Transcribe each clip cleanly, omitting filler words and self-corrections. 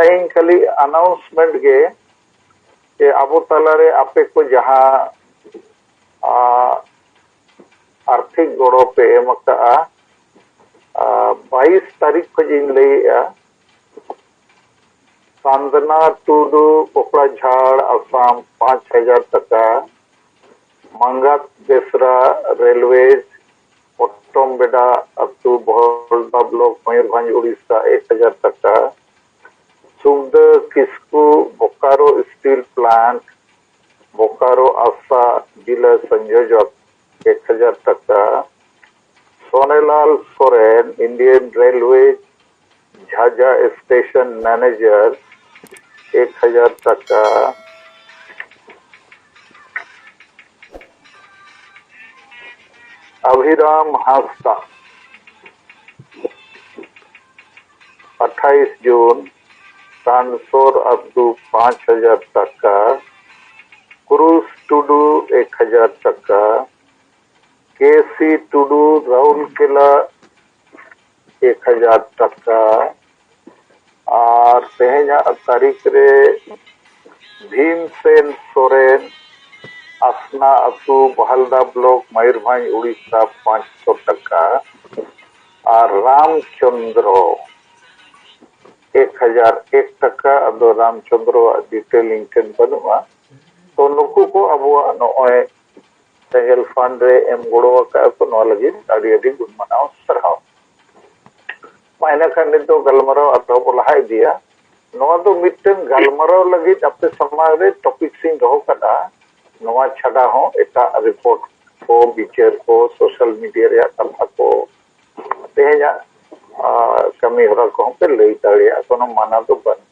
इन खाली अनाउंसमेंट गे जे आबो तलारे आपे को जहां आर्थिक गड़ो पे एमका 22 तारीख को जिन लैया सांदना टुडू पोकड़ा झाड़ आसाम 5,000 टका मंगात बेसरा रेलवेज पट्टम बेड़ा अतु बहलदा ब्लॉक मयूरभंज उड़ीसा 1,000 टका सुखदेव किस्कू बोकारो स्टील प्लांट बोकारो आसा जिला संयोजक 1,000 टका Sonelal Soren Indian railway Jhajha station manager 1,000 टका अभिराम हांसदा 28 जून तानसोर अब्दू 5,000 टका क्रूज टुडू 1,000 टका केसी टुडू राउरकेला 1,000 टका और तेहना तारीख रे भीमसेन सोरेन असना अतु बहलदा ब्लॉक मयूरभंज उड़ीसा 500 टका और रामचंद्र 1,001 टका अदो रामचंद्र डिटेल इंटेन बनुआ तो नुकु को अब नॉय सेंगल फंड रे एम गोड़ो का को नो लगी आदि आदि गुण मनाओ सरहाव मायना का नितो गलमराव अतो बोला दिया नो दो मिटन गलमराव लगी अपने समाज रे टॉपिक सिंग हो कदा नवा छड़ा हो एटा रिपोर्ट को बिचार को सोशल मीडिया रे कथा को तेजा कमी हरा को पे लई ताड़िया कोनो माना तो बन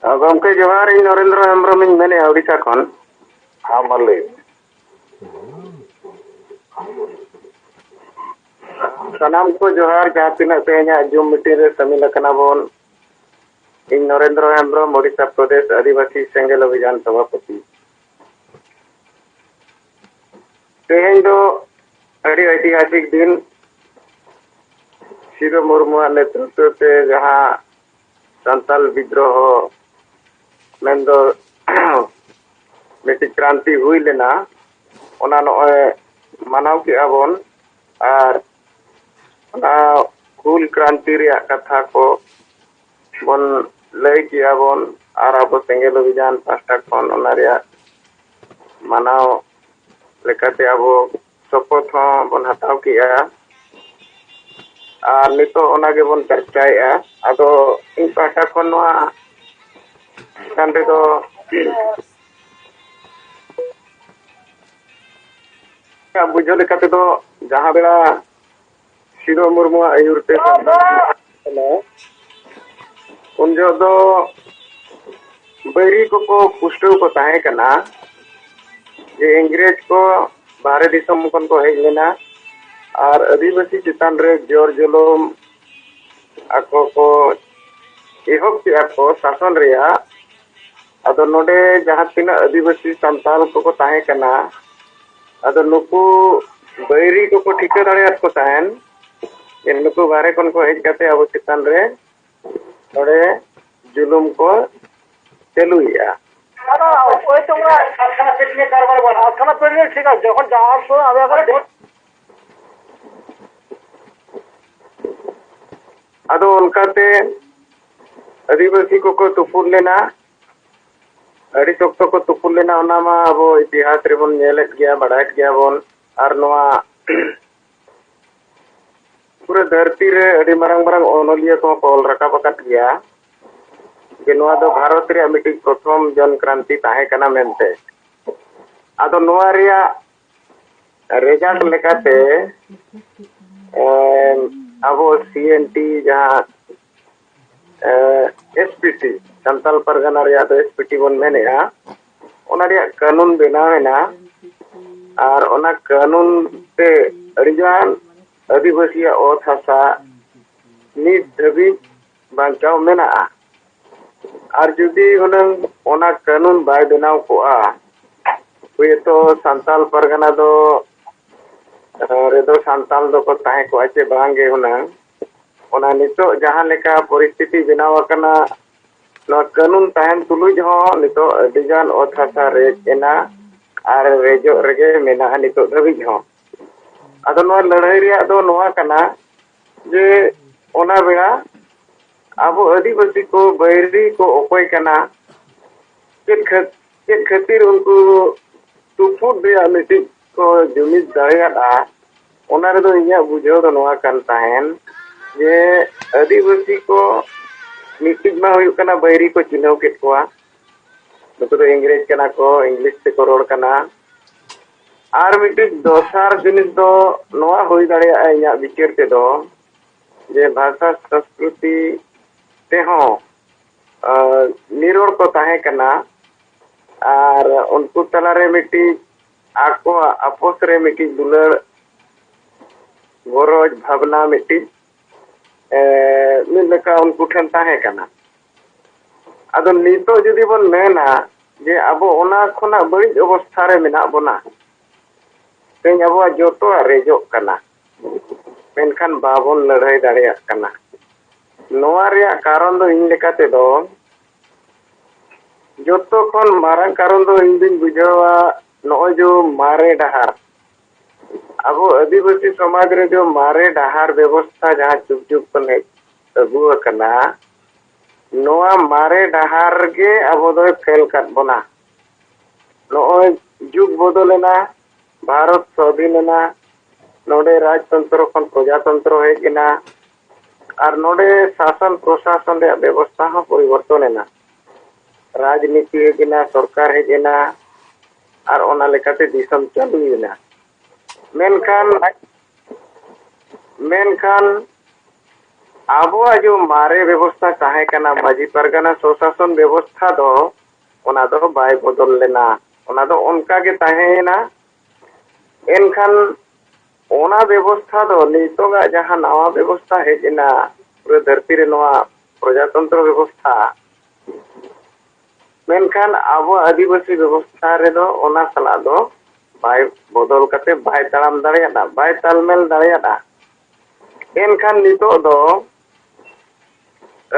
गमके जोहार इन नरेंद्र हेम्ब्रम इन मेने उड़ीसा खन हाँ मले सनाम को जोहार जहाँ तीना तेहना जुम मीटिंग रे समिल कना बोन इन नरेंद्र हेम्ब्रम उड़ीसा प्रदेश आदिवासी सेंगेल अभियान सभापति तेहन दो अड़ी ऐतिहासिक दिन सिदो मुर्मू नेतृत्व पे जहाँ संताल विद्रोह मेंदो मिट्टी क्रांति हुई लेना ओना नॉय मानव के आबोन और हुल क्रांति रे कथा को बन लय किया बन और अब सेंगेल अभियान पास्टा खन ओना रे मानव लेकाते अब शपथ बन हटाव किया और नितो ओना के बन चर्चाया अदो इन पास्टा खन नोआ कांडे तो बुझो लेकाते तो जहां बेला सिदो मुर्मू आयुरते उन जो दो बैरी को पुष्टो को ताहे कना ये इंग्रेज को बाहर दिसम कन को हेज लेना और आदिवासी चितान रे जोर जुलुम आको को एहब के आको शासन रिया अदो नोडे जहां तीना आदिवासी संताल को ताहे कना अदो नुकु बैरी को ठिका दाड़ियात को ताहेन इन नुकु बारे कन को हेज काते अब चितान रे नोडे जुलुम को चलुया ওই তোমরা কারখানা পেট নিয়ে কারবার বলো কারখানা পেট নিয়ে ঠিক আছে যখন যাওয়ার সময় আমি আবার अदो उनकाते आदिवासी को तुपुर लेना अड़ी तोक्तो को तुपुर लेना ओना मा अब इतिहास रे बन नेलेत गया बढ़ात गया बन और नोआ पूरे धरती रे अड़ी मरंग मरंग ओनलिया को कॉल रखा पकत गया कि नोआ दो भारत रे मिटी प्रथम जन क्रांति ताहे कना मेनते अदो नोआ रिया रिजल्ट लेकाते अब सीएनटी जहाँ एसपीटी संताल परगना रे तो एसपीटी बन मेने ओना रे कानून बनावेना और ओना कानून पे अड़िजान आदिवासी ओत हासा नित धबी बांचाव मेना और जुदी हुनंग ओना कानून बाय बनाव कोआ हुए तो संताल परगना दो रेदो संताल दो को ताहे को आचे बांगे हुनंग ona nitok jahan leka परिस्थिति benaw akana no kanun tahan tuluj ho nitok adigan ot hasa rej ena ar rejo rege mena nitok dhabij ho ado no ladhai reya do noa kana je ona bera abo adivasi ko bairi ko okoy kana chit khatir unku tuput reya mitik ko jumid dareya ona redo inya bujhaw do noa kan tahen je adivasi ko mitik ma huyuk kana bairi ko chinaw ket koa nuku do English kana ko English te ko rol kana ar mitik dosar jinis do noa hoy dareya inya bikir te do je bhasa संस्कृति te ho niror ko tahe kana ar unku talare mitik ako apos re mitik dular goroj bhavna mitik leka unku than tahe kana ado nito judi bon mena je abo ona khona bari obostha re mena bona teng abo joto rejok kana menkan babon ladhai dareya kana noa reya karon do in lekate do joto khon marang karon do in din bujhawa no jo mare dahar abo adivasi samaj re jo mare dahar ବ୍ୟବସ୍ଥା jaha chuk chuk kon agu akana noa mare dahar ge abo do fail kat bona no jug bodolena bharat swadhinena node rajtantro kon prajatantro hej ena ar node शासन प्रशासन रे व्यवस्था हो परिवर्तन एना राजनीति हej ena सरकार hej ena ar ona lekate disam chalu ena menkan abo jo mare व्यवस्था tahe kana maji pargana proshashan व्यवस्था do ona do bai bodol lena ona do onka ge tahena enkan ona व्यवस्था do nitoga jahan nawa व्यवस्था hej ena pura dharti re noa prajatantro व्यवस्था menkan abo adivasi व्यवस्था re do ona sala do bai bodol kate bai taram dareya bai talmel dareya enkan nito do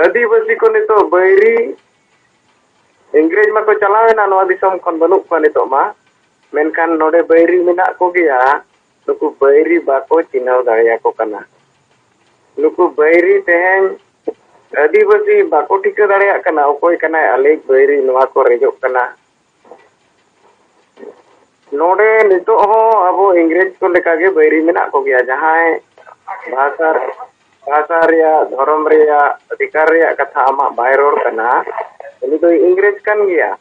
adivasi ko nito bairi Ingrej ma ko chalawena noa disom khon banuk ko nito ma menkan node bairi menak ko geya nuku bairi bako chinaw dareya ko kana nuku bairi tehen adivasi bako tika dareya kana okoy kana alek bairi noa ko rejok kana node nito ho abo Ingrej ko leka ge bairi menak ko geya jahai bhasa reya dhorom reya adhikar reya katha ama bai ror kana ini do Ingrej kan geya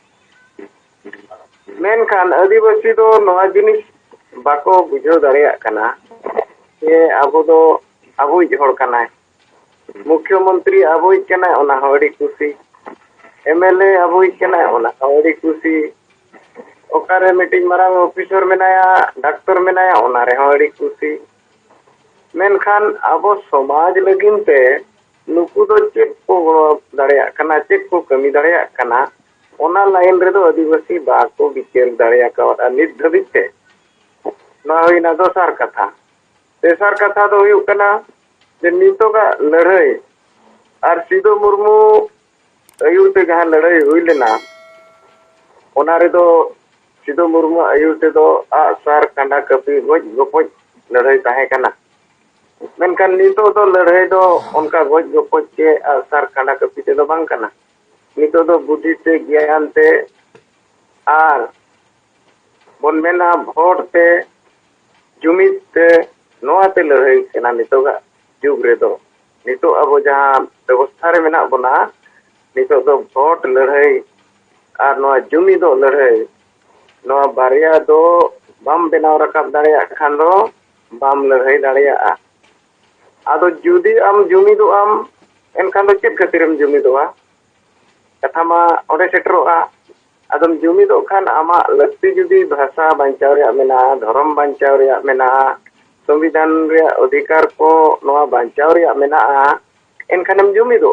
menkan adivasi do noa jinis bako bujhaw dareya kana ye abo do abuj hor kana mukhyamantri abuj kana ona hori kusi MLA abuj kana ona hori kusi okare meeting marang officer menaya doctor menaya ona re hori kusi menkan abo samaj lagin te nuku do chet ko dareya kana chet ko kami dareya kana ona line re do adivasi bako bikir dareya ka nit dhabit te na dosar katha tesar katha do huyuk kana je nitoga ladhai ar Sido Murmu ayur te jahan ladhai hui lena ona re do Sido Murmu ayur te do sar kanda kapi goj gopoj ladhai tahe kana menkan nito do ladhai do onka goj gopoj ke sar kanda kapi te do bang kana nito do buddhi te gyan te ar bon mena bhot te jumit te noa te ladhai kena nitoga jug re do nito abo jahan ବ୍ୟବସ୍ଥା re menak bona nito do bhot ladhai ar noa jumi do ladhai noa barya do bam benaw rakab dareya khan do bam ladhai dareya ado judi am jumi do am enkan do chet khatirem jumi do katha ma onde seteroa adom jumi do khan ama lakti judi bhasa banchaw reya mena dhorom banchaw reya mena संविधान रे अधिकार को नवा बांचाव रे मेना एनखानम जुमी दो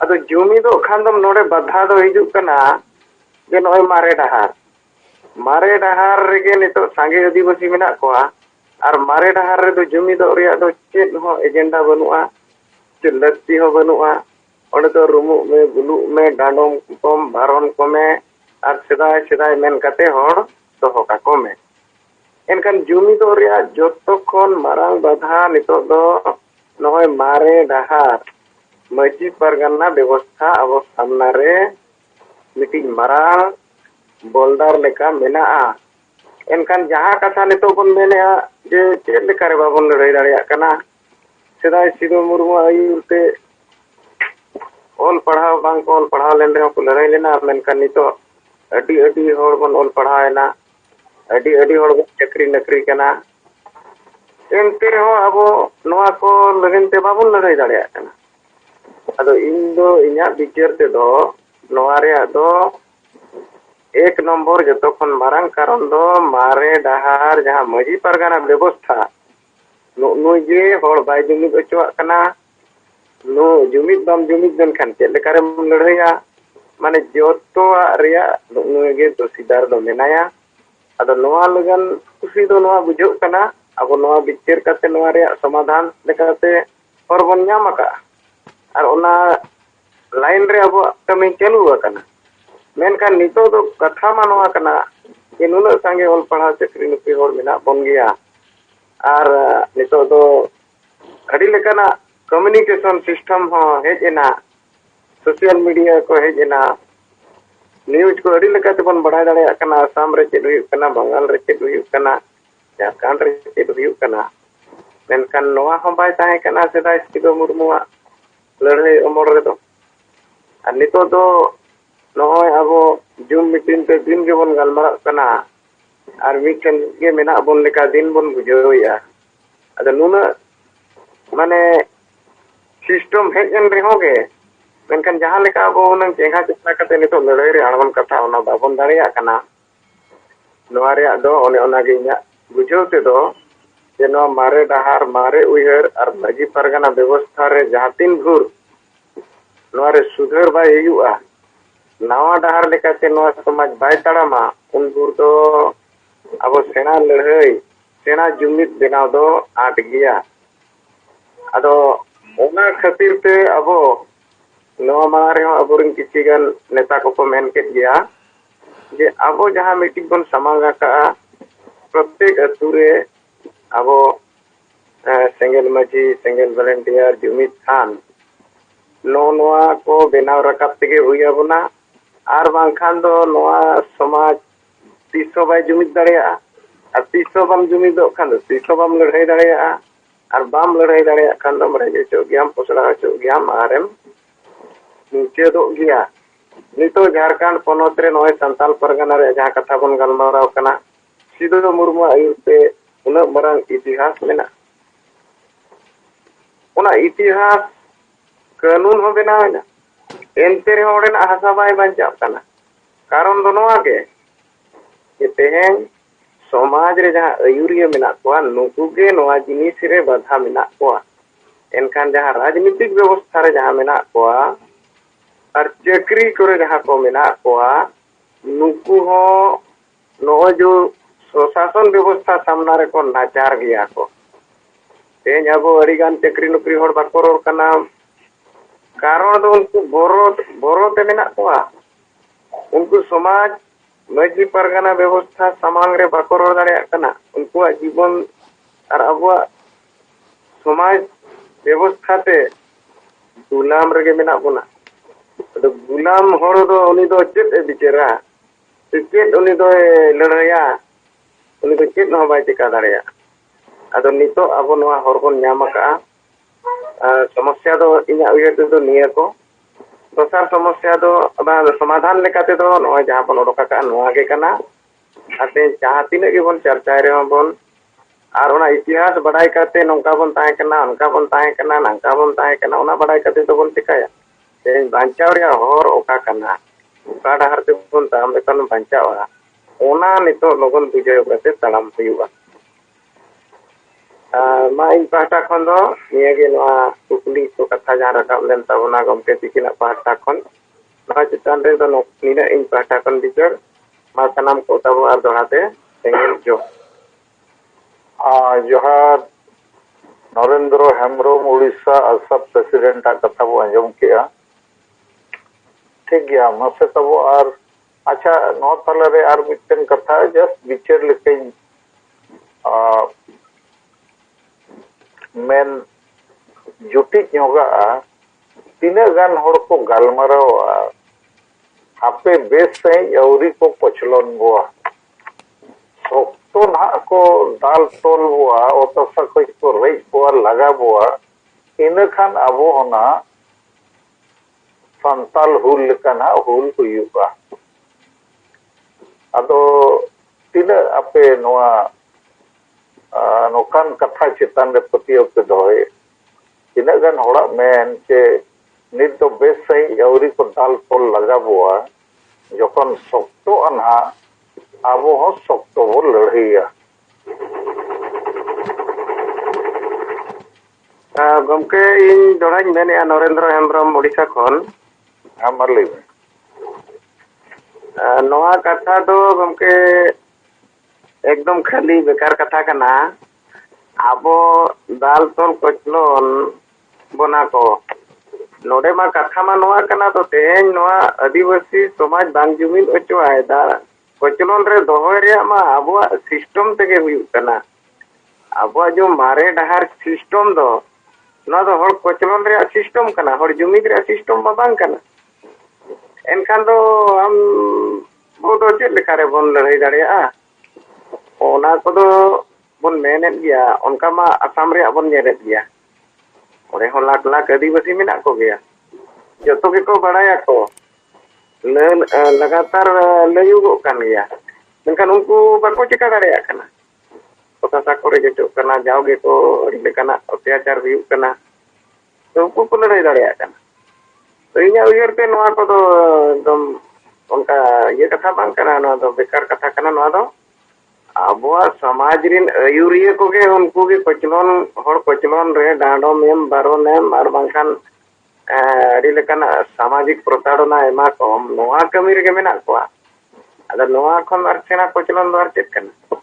अदो जुमी दो खानदम नोडे बाधा दो हिजुक कना जे नय मारे डहार रेगे नितो सांगे आदिवासी मेना कोआ और मारे डहार रे दो जुमी दो रे दो चेत हो agenda Banua lakti ho banua onde do rumuk me buluk me dandom kom baron kome ar sedai sedai men kate hor doho kako me enkan jumi do ria joto kon marang badha nito do noy mare dahar maji pargana ବ୍ୟବস্থা abo samnare miting marang boldar leka menaa enkan jaha kata nito bon menea je chet lekare babon ladai dareyak kana sedai sido murmu ayurte ol padhaw bang ol padhaw len reho ko ladai lena menkan nito adi hor bon ol padhawena adi hor bon chakri nakri kana ente reho abo noa ko lagente babon ladai dareyak kana ado indo inya bicar te do noa reyak do एक number जतो खन मारंग कारण दो मारे डहार जहां मजी परगाना व्यवस्था नु जे होड़ बाय जुमिद अचुआ कना नु जुमिद बम जुमिद दन खान चेद लेकारे लड़हया माने जतो रिया नु गे दोषीदार दो मेनाया अदो नोआ लगन खुशी दो नोआ बुझो कना अब नोआ बिचार करते नोआ रिया समाधान लेकाते और बन ᱧᱟᱢ aka और ओना लाइन रे अब कमी चालू कना मेनखान नितो दो कथा मानवा कना कि नुना संगे ओल पढ़ा चक्री नुपी होड़ मिना बन गया और नितो दो अड़ी लेकाना कम्युनिकेशन सिस्टम हो हेजना सोशल मीडिया को हेजना न्यूज को अड़ी लेकाते बन बढ़ा दाड़ेया कना आसाम रे चेद हुयुक कना बंगाल रे चेद हुयुक कना झारखंड रे चेद हुयुक कना मेनखान नोआ हो बाय ताहे कना सेदाय सिदो मुर्मुआ लड़ाई अमर रे दो और नितो दो नोय अब जूम मीटिंग ते दिन के बन गलमारा कना और मीटिंग के मेना बन लेका दिन बन बुझोया अद नुना माने सिस्टम हेजन रेहो गे मेनखान जहां लेका अब उनन चेंगा चेष्टा कते नितो लड़ाई रे आड़वन कथा ओना बाबन दाड़ेया कना नोआ रे दो ओने ओना गे इया बुझो ते दो जे नो मारे डहार मारे उयहर और मजी परगना व्यवस्था रे जहां तीन भूर नोआ रे सुधर बाय हुआ नवा डहार लेकाते नवा समाज बाय ताड़ामा उन भूर दो अब सेना लड़ाई सेना जुमिद बनाव दो आट गया अदो ओना खातिर ते अब नवा मारे हो अबोरिन किछिगान नेता को मेन के गया जे अब जहां मीटिंग बन समांगा का प्रत्येक अतु रे अब सेंगल मजी सेंगल वॉलंटियर जुमिद खान नोआ को बेनाव रकाब तेगे हुई बना और बांखान दो नोआ समाज तीसो बाय जुमिद दाड़ेया और तीसो बम जुमिद खान तीसो बम लड़ाई दाड़ेया और बाम लड़ाई दाड़ेया खान दो मरे चो गयाम पोसड़ा चो गयाम आरएम नीचे दो गया नितो झारखंड पनोत रे नोय संताल परगना रे जहां कथा बन गलमाराव कना सिदो मुर्मु आयुते उना मरंग इतिहास मेना उना इतिहास कानून हो बनावेना एनते रे होड़ेना हासा बाय बांचाव कना कारण दो नोआ के तेहेन समाज रे जहां अयुरिया मेना कोआ नुकु गे नोआ जिनिस रे बाधा मेना कोआ एनखान जहां राजनीतिक व्यवस्था रे जहां मेना कोआ और चक्री करे जहां को मेना कोआ नुकु हो नो जो स्वशासन व्यवस्था सामना रे को नाचार गया को तेज अब अड़ीगान चक्री नौकरी होड़ बाको रोड़ कना कारण दो उनको बोरो ते मेना कोआ उनको समाज मजी परगना व्यवस्था समांग रे बाको रोड़ दाड़ेया कना उनको जीवन और अब समाज व्यवस्था ते गुलाम रे मेना बोना तो गुलाम होड़ दो उनी दो चेत ए बिचारा चेत उनी दो लड़ाया उनी तो चेत हो बाय चिका दाड़ेया अदो नितो अब नोआ हर बन ᱧᱟᱢ का समस्या दो इना उयहर दो निया को दोसर समस्या दो समाधान लेकाते दो नोआ जहां बन ओडका का नोआ गे कना आते जहां तिने गे बन चर्चा रे बन और ओना इतिहास बड़ाई करते नोंका बन ताहे कना अनका बन ताहे कना नंका बन ताहे कना ओना बड़ाई करते तो बन चिकाया ते बांचाव रे हर ओका कना ओका डहार ते बन ताम लेकन बांचावा ओना नितो लोगन बुझाय करते तड़ाम हुआ मा इन पाहटा खन दो नियागे नोआ कुकली को कथा जहां रकाब लेन ताबना गमके तिकिना पाहटा खन नोआ चितान रे दो निना इन पाहटा खन बिचर मा सनाम को ताबो आर दोहाते सेंगल जो जोहार नरेंद्र हेम्ब्रम उड़ीसा असम प्रेसिडेंट कथा बो आंजम किया ठीक गया मासे तबो आर अच्छा नो तलरे आर मिटन कथा जस्ट विचार लेकिन मेन जुटी नोगा तीना गान होड़ को गालमारावा आपे बेस सही अवरी को पचलन बुआ तो ना को दाल तोल बुआ ओतसा को रेज बुआ लगा बुआ इन खान अबो होना संताल हुल लेकाना हुल हुयुगा अदो तीना आपे नोआ नोकान कथा चितान रे पतियो पे दोए तीना गान होड़ा मेन के नित तो बेस सही अवरी को दाल तोल लगा बुआ जखन सख्तो अना आबो हो सख्तो बो लड़हिया गमके इन दोड़ाई मेने नरेंद्र हेम्ब्रम उड़ीसा खन हमारे नवा कथा दो गमके एकदम खाली बेकार कथा कना आबो दाल तोल कोचलोन बना को नोडे मा कथा मा नवा कना तो तेन नवा आदिवासी समाज बांग जुमिन ओचो आयदा कोचलोन रे दोहोय रे मा आबो सिस्टम तेगे हुयु कना आबो जो मारे डहार सिस्टम दो ना दो हर कोचलोन रे सिस्टम कना हर जुमिन रे सिस्टम मा बांग कना एनखान दो हम बोदो चेक लेखारे बन लड़ाई दाड़िया ओना कोदो बन मेनेत गया उनका मा असम रे बन नेरेत गया और हो लाख लाख आदिवासी मेना को गया जतो के को बड़ाया को लगातार लयुगो कान गया मेनखान उनको बाको चिका दाड़िया कना कोता करे जेटो कना जाओगे को अड़ी कना अत्याचार हुयु कना तो उनको को लड़ाई दाड़िया कना तो इना उयर पे नवा को तो एकदम उनका ये कथा बांग कना नवा दो बेकार कथा कना नवा दो आबुआ समाज रिन अयुरिया को के उनको के कोचलोन हर कोचलोन रे डांडोम एम बारोन एम आर बांखान अड़ी लेकन सामाजिक प्रताड़ना एमा को नवा कमी रे मेना कोआ अदा नवा खन आर सेना कोचलोन द्वार चेक कना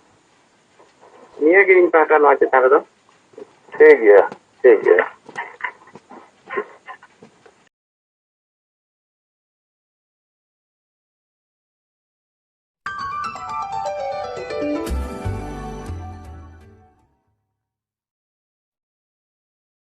निये गे इन पाटा नवा चेतान दो ठीक गया